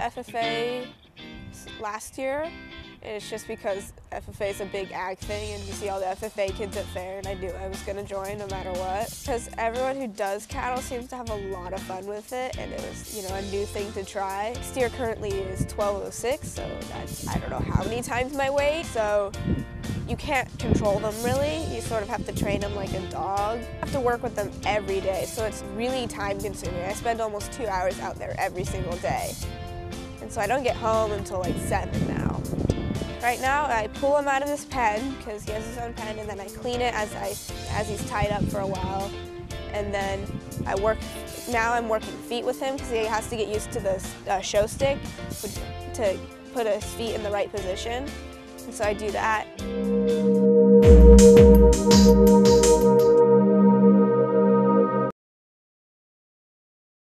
FFA last year. And it's just because FFA is a big ag thing and you see all the FFA kids at fair, and I knew I was going to join no matter what. Because everyone who does cattle seems to have a lot of fun with it, and it was, a new thing to try. Steer currently is 1206, so that's, I don't know how many times my weight, so you can't control them really. You sort of have to train them like a dog. You have to work with them every day, so it's really time consuming. I spend almost 2 hours out there every single day. And so I don't get home until like 7 now. Right now, I pull him out of his pen because he has his own pen, and then I clean it as he's tied up for a while. And then now I'm working feet with him because he has to get used to the show stick to put his feet in the right position. And so I do that.